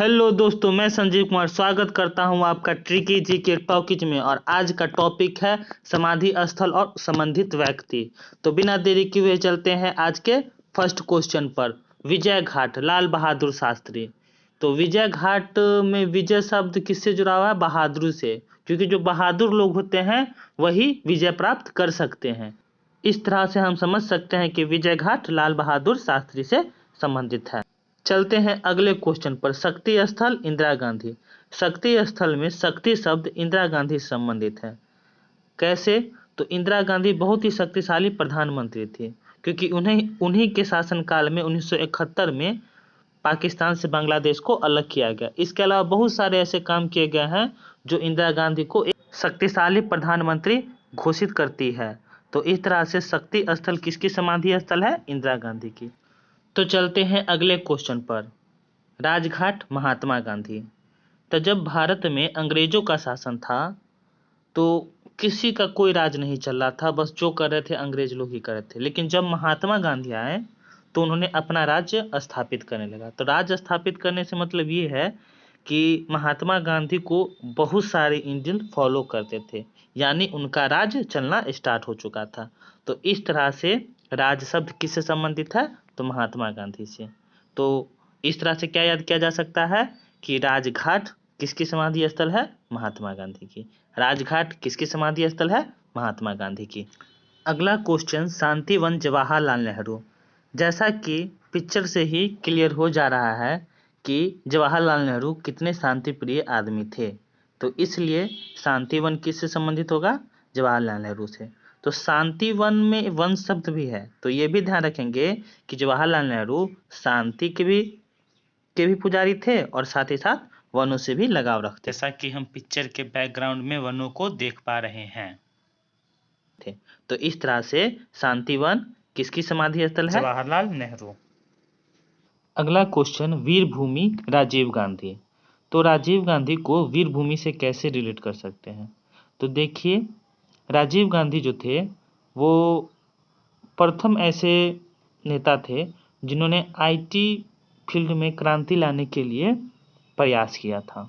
Hello दोस्तों, मैं संजीव कुमार स्वागत करता हूं आपका ट्रिकी जी के टॉकीज में। और आज का टॉपिक है समाधि स्थल और संबंधित व्यक्ति। तो बिना देरी किए हुए चलते हैं आज के फर्स्ट क्वेश्चन पर। विजय घाट, लाल बहादुर शास्त्री। तो विजय घाट में विजय शब्द किससे जुड़ा हुआ है? बहादुर से, क्योंकि जो बहादुर लोग होते हैं वही विजय प्राप्त कर सकते हैं। इस तरह से हम समझ सकते हैं कि विजय घाट लाल बहादुर शास्त्री से संबंधित है। चलते हैं अगले क्वेश्चन पर। शक्ति स्थल, इंदिरा गांधी। शक्ति स्थल में शक्ति शब्द इंदिरा गांधी से संबंधित है। कैसे? तो इंदिरा गांधी बहुत ही शक्तिशाली प्रधानमंत्री थी, क्योंकि उन्हीं के शासनकाल में 1971 में पाकिस्तान से बांग्लादेश को अलग किया गया। इसके अलावा बहुत सारे ऐसे काम किए गए हैं जो इंदिरा गांधी को एक शक्तिशाली प्रधानमंत्री घोषित करती है। तो इस तरह से शक्ति स्थल किसकी समाधि स्थल है? इंदिरा गांधी की। तो चलते हैं अगले क्वेश्चन पर। राजघाट, महात्मा गांधी। तो जब भारत में अंग्रेजों का शासन था तो किसी का कोई राज नहीं चल रहा था, बस जो कर रहे थे अंग्रेज लोग ही कर रहे थे। लेकिन जब महात्मा गांधी आए तो उन्होंने अपना राज्य स्थापित करने लगा। तो राज्य स्थापित करने से मतलब ये है कि महात्मा गांधी को बहुत सारे इंडियन फॉलो करते थे, यानी उनका राज्य चलना स्टार्ट हो चुका था। तो इस तरह से राज शब्द किससे संबंधित है? तो महात्मा गांधी से। तो इस तरह से क्या याद किया जा सकता है कि राजघाट किसकी समाधि स्थल है? महात्मा गांधी की। राजघाट किसकी समाधि स्थल है? महात्मा गांधी की। अगला क्वेश्चन, शांतिवन, जवाहरलाल नेहरू। जैसा कि पिक्चर से ही क्लियर हो जा रहा है कि जवाहरलाल नेहरू कितने शांति प्रिय आदमी थे, तो इसलिए शांतिवन किससे संबंधित होगा? जवाहरलाल नेहरू से। तो शांतिवन में वन शब्द भी है, तो ये भी ध्यान रखेंगे कि जवाहरलाल नेहरू शांति के भी पुजारी थे और साथ ही साथ वनों से भी लगाव रखते, जैसा कि हम पिक्चर के बैकग्राउंड में वनों को देख पा रहे हैं। तो इस तरह से शांतिवन किसकी समाधि स्थल है? जवाहरलाल नेहरू। अगला क्वेश्चन, वीरभूमि, राजीव गांधी। तो राजीव गांधी को वीरभूमि से कैसे रिलेट कर सकते हैं? तो देखिए, राजीव गांधी जो थे वो प्रथम ऐसे नेता थे जिन्होंने आईटी फील्ड में क्रांति लाने के लिए प्रयास किया था।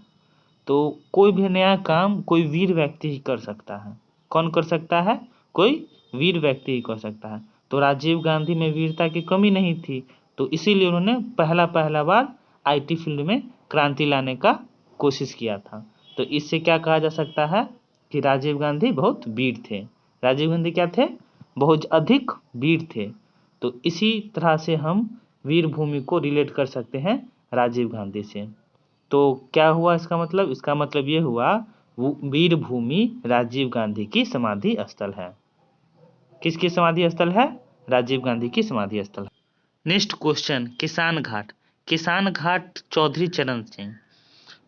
तो कोई भी नया काम कोई वीर व्यक्ति ही कर सकता है। कौन कर सकता है? कोई वीर व्यक्ति ही कर सकता है। तो राजीव गांधी में वीरता की कमी नहीं थी, तो इसीलिए उन्होंने पहला बार आईटी फील्ड में क्रांति लाने का कोशिश किया था। तो इससे क्या कहा जा सकता है कि राजीव गांधी बहुत वीर थे। राजीव गांधी क्या थे? बहुत अधिक वीर थे। तो इसी तरह से हम वीरभूमि को रिलेट कर सकते हैं राजीव गांधी से। तो क्या हुआ इसका मतलब? इसका मतलब ये हुआ वीरभूमि राजीव गांधी की समाधि स्थल है। किसकी समाधि स्थल है? राजीव गांधी की समाधि स्थल है। नेक्स्ट क्वेश्चन, किसान घाट। किसान घाट, चौधरी चरण सिंह।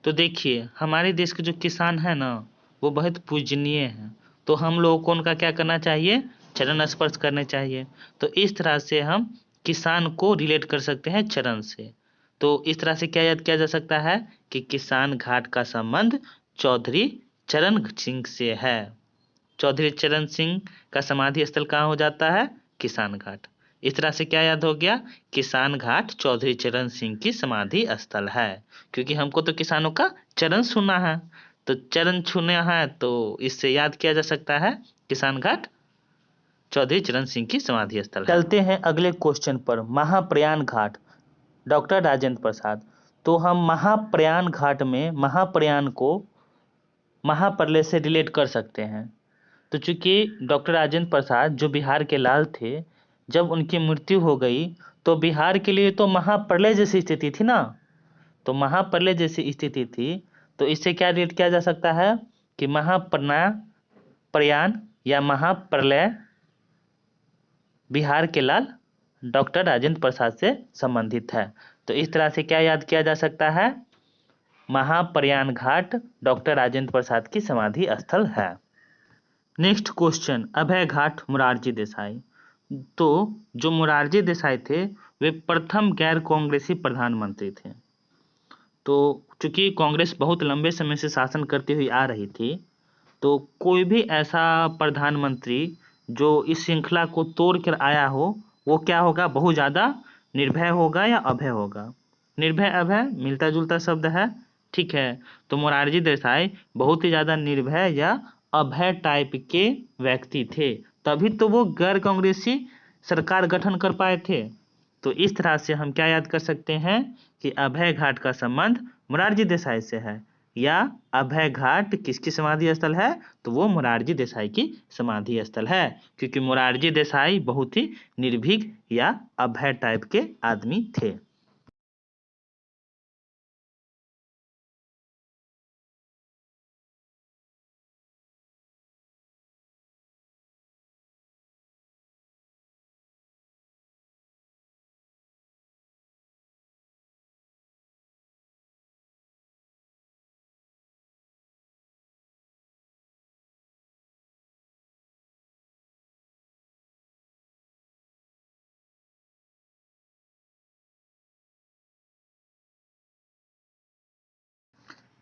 तो देखिए, हमारे देश के जो किसान है ना वो बहुत पूजनीय हैं। तो हम लोगों को उनका क्या करना चाहिए? चरण स्पर्श करने चाहिए। तो इस तरह से हम किसान को रिलेट कर सकते हैं चरण से। तो इस तरह से क्या याद किया जा सकता है कि किसान घाट का संबंध चौधरी चरण सिंह से है। चौधरी चरण सिंह का समाधि स्थल कहाँ हो जाता है? किसान घाट। इस तरह से क्या याद हो गया? किसान घाट चौधरी चरण सिंह की समाधि स्थल है, क्योंकि हमको तो किसानों का चरण छूना है। तो चरण छूना है तो इससे याद किया जा सकता है किसान घाट चौधरी चरण सिंह की समाधि स्थल है। चलते हैं अगले क्वेश्चन पर। महाप्रयाण घाट, डॉक्टर राजेंद्र प्रसाद। तो हम महाप्रयाण घाट में महाप्रयाण को महाप्रलय से रिलेट कर सकते हैं। तो चूंकि डॉक्टर राजेंद्र प्रसाद जो बिहार के लाल थे, जब उनकी मृत्यु हो गई तो बिहार के लिए तो महाप्रलय जैसी स्थिति थी ना। तो महाप्रलय जैसी स्थिति थी, तो इससे क्या रिलेट किया जा सकता है कि प्रयाण या महाप्रलय बिहार के लाल डॉक्टर राजेंद्र प्रसाद से संबंधित है। तो इस तरह से क्या याद किया जा सकता है? महाप्रयाण घाट डॉक्टर राजेंद्र प्रसाद की समाधि स्थल है। नेक्स्ट क्वेश्चन, अभय घाट, मोरारजी देसाई। तो जो मोरारजी देसाई थे वे प्रथम गैर कांग्रेसी प्रधानमंत्री थे। तो चूंकि कांग्रेस बहुत लंबे समय से शासन करती हुई आ रही थी, तो कोई भी ऐसा प्रधानमंत्री जो इस श्रृंखला को तोड़ कर आया हो वो क्या होगा? बहुत ज़्यादा निर्भय होगा या अभय होगा। निर्भय अभय मिलता जुलता शब्द है, ठीक है। तो मोरारजी देसाई बहुत ही ज़्यादा निर्भय या अभय टाइप के व्यक्ति थे, तभी तो वो गैर कांग्रेसी सरकार गठन कर पाए थे। तो इस तरह से हम क्या याद कर सकते हैं कि अभय घाट का संबंध मोरारजी देसाई से है, या अभय घाट किसकी समाधि स्थल है, तो वो मोरारजी देसाई की समाधि स्थल है, क्योंकि मोरारजी देसाई बहुत ही निर्भीक या अभय टाइप के आदमी थे।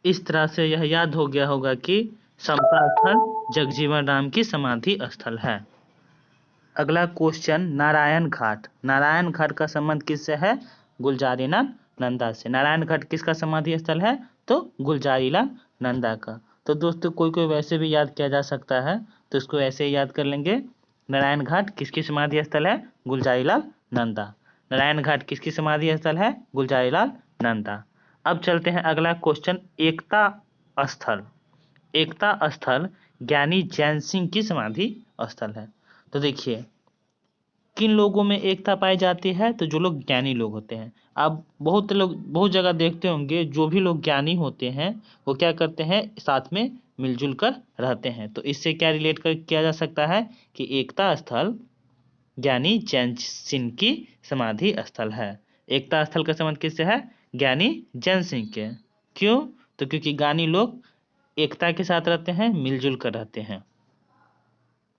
इस तरह से यह याद हो गया होगा कि समता स्थल जगजीवन राम की समाधि स्थल है। अगला क्वेश्चन, नारायण घाट। नारायण घाट का संबंध किससे है, गुलजारीलाल नंदा से। नारायण घाट किसका समाधि स्थल है, तो गुलजारीलाल नंदा का। तो दोस्तों कोई कोई वैसे भी याद किया जा सकता है, तो इसको ऐसे ही याद कर लेंगे। नारायण घाट किसकी समाधि स्थल है, गुलजारीलाल नंदा। नारायण घाट किसकी समाधि स्थल है, गुलजारीलाल नंदा। अब चलते हैं अगला क्वेश्चन, एकता स्थल। एकता स्थल ज्ञानी जैन सिंह की समाधि स्थल है। तो देखिए किन लोगों में एकता पाई जाती है, तो जो लोग ज्ञानी लोग होते हैं। आप बहुत लोग बहुत जगह देखते होंगे, जो भी लोग ज्ञानी होते हैं वो क्या करते हैं, साथ में मिलजुल कर रहते हैं। तो इससे क्या रिलेट कर किया जा सकता है कि एकता स्थल ज्ञानी जैन सिंह की समाधि स्थल है। एकता स्थल का संबंध किससे है, ज्ञानी जैन सिंह के। क्यों, तो क्योंकि ज्ञानी लोग एकता के साथ रहते हैं, मिलजुल कर रहते हैं।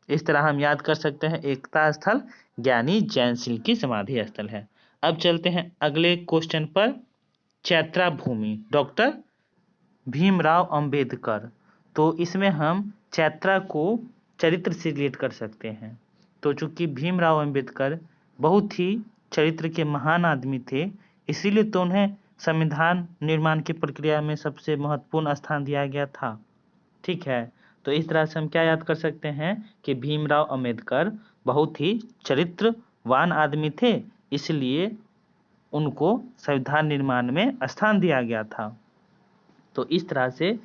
इस तरह हम याद कर सकते हैं, एकता स्थल ज्ञानी जैन सिंह की समाधि स्थल है। अब चलते हैं अगले क्वेश्चन पर, चैत्रा भूमि, डॉक्टर भीमराव अंबेडकर। तो इसमें हम चैत्रा को चरित्र से रिलेट कर सकते हैं। तो चूंकि भीमराव अंबेडकर बहुत ही चरित्र के महान आदमी थे, इसीलिए तो उन्हें संविधान निर्माण की प्रक्रिया में सबसे महत्वपूर्ण स्थान दिया गया था, ठीक है। तो इस तरह से हम क्या याद कर सकते हैं कि भीमराव अंबेडकर बहुत ही चरित्रवान आदमी थे, इसलिए उनको संविधान निर्माण में स्थान दिया गया था। तो इस तरह से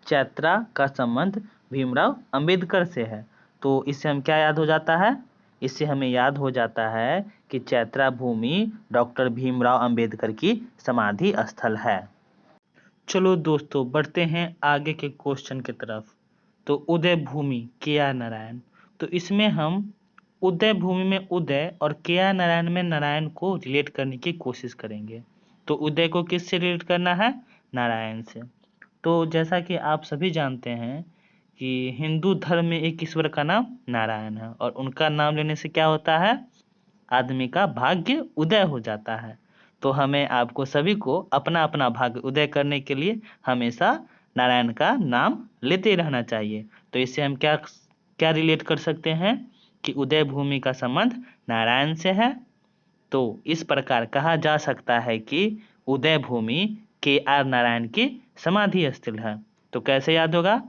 चैत्रा का संबंध भीमराव अंबेडकर से है। तो इससे हम क्या याद हो जाता है, इससे हमें याद हो जाता है कि चैत्रा भूमि डॉक्टर भीमराव अंबेडकर की समाधि स्थल है। चलो दोस्तों बढ़ते हैं आगे के क्वेश्चन की तरफ। तो उदय भूमि के आर नारायण। तो इसमें हम उदय भूमि में उदय और के आर नारायण में नारायण को रिलेट करने की कोशिश करेंगे। तो उदय को किससे रिलेट करना है, नारायण से। तो जैसा कि आप सभी जानते हैं कि हिंदू धर्म में एक ईश्वर का नाम नारायण है, और उनका नाम लेने से क्या होता है, आदमी का भाग्य उदय हो जाता है। तो हमें आपको सभी को अपना अपना भाग्य उदय करने के लिए हमेशा नारायण का नाम लेते रहना चाहिए। तो इससे हम क्या क्या रिलेट कर सकते हैं कि उदय भूमि का संबंध नारायण से है। तो इस प्रकार कहा जा सकता है कि उदय भूमि के आर नारायण की समाधि स्थल है। तो कैसे याद होगा,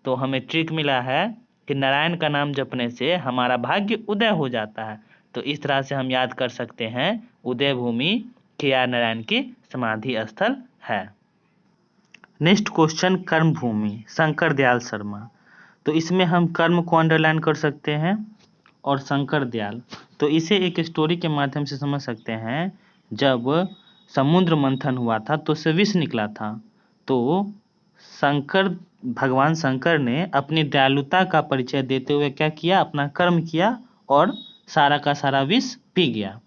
तो हमें ट्रिक मिला है कि नारायण का नाम जपने से हमारा भाग्य उदय हो जाता है। तो इस तरह से हम याद कर सकते हैं, उदय भूमि के आर नारायण की समाधि स्थल है। नेक्स्ट क्वेश्चन, कर्म भूमि, शंकर दयाल शर्मा। तो इसमें हम कर्म को अंडरलाइन कर सकते हैं, और शंकर दयाल, तो इसे एक स्टोरी के माध्यम से समझ सकते हैं। जब समुद्र मंथन हुआ था तो उससे विष निकला था, तो भगवान शंकर ने अपनी दयालुता का परिचय देते हुए क्या किया, अपना कर्म किया और सारा का सारा विष पी गया।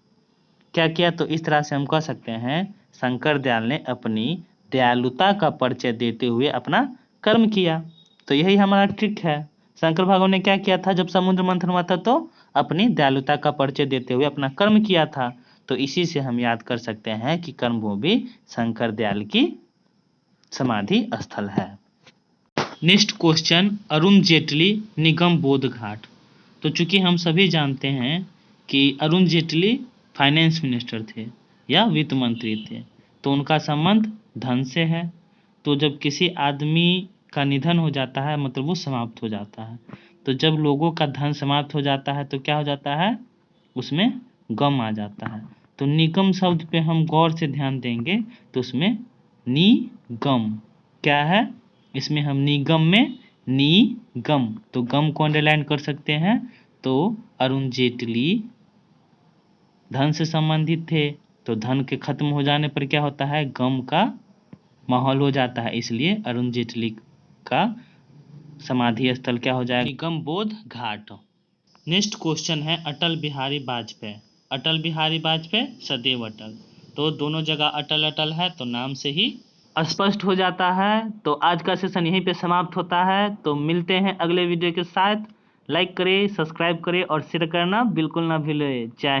क्या किया, तो इस तरह से हम कह सकते हैं शंकर दयाल ने अपनी दयालुता का परिचय देते हुए अपना कर्म किया। तो यही हमारा ट्रिक है। शंकर भगवान ने क्या किया था, जब समुद्र मंथन हुआ था तो अपनी दयालुता का परिचय देते हुए अपना कर्म किया था। तो इसी से हम याद कर सकते हैं कि कर्म भूमि शंकर दयाल की समाधि स्थल है। Next question, Arun Jaitley Nigam Bodh Ghat. तो चूंकि हम सभी जानते हैं कि अरुण जेटली फाइनेंस मिनिस्टर थे या वित्त मंत्री थे, तो उनका संबंध धन से है। तो जब किसी आदमी का निधन हो जाता है मतलब वो समाप्त हो जाता है। तो जब लोगों का धन समाप्त हो जाता है तो क्या हो जाता है, उसमें गम आ जाता है। तो निगम शब्द पे हम गौर से ध्यान देंगे तो उसमें निगम क्या है, इसमें हम निगम में निगम, तो गम को अंडरलाइन कर सकते हैं। तो अरुण जेटली धन से संबंधित थे, तो धन के खत्म हो जाने पर क्या होता है, गम का माहौल हो जाता है, इसलिए अरुण जेटली का समाधि स्थल क्या हो जाएगा, निगम बोध घाट। नेक्स्ट क्वेश्चन है अटल बिहारी वाजपेयी। अटल बिहारी वाजपेयी सदैव अटल, तो दोनों जगह अटल अटल है तो नाम से ही स्पष्ट हो जाता है। तो आज का सेशन यहीं पे समाप्त होता है। तो मिलते हैं अगले वीडियो के साथ। लाइक करें, सब्सक्राइब करें और शेयर करना बिल्कुल ना भूलें। जय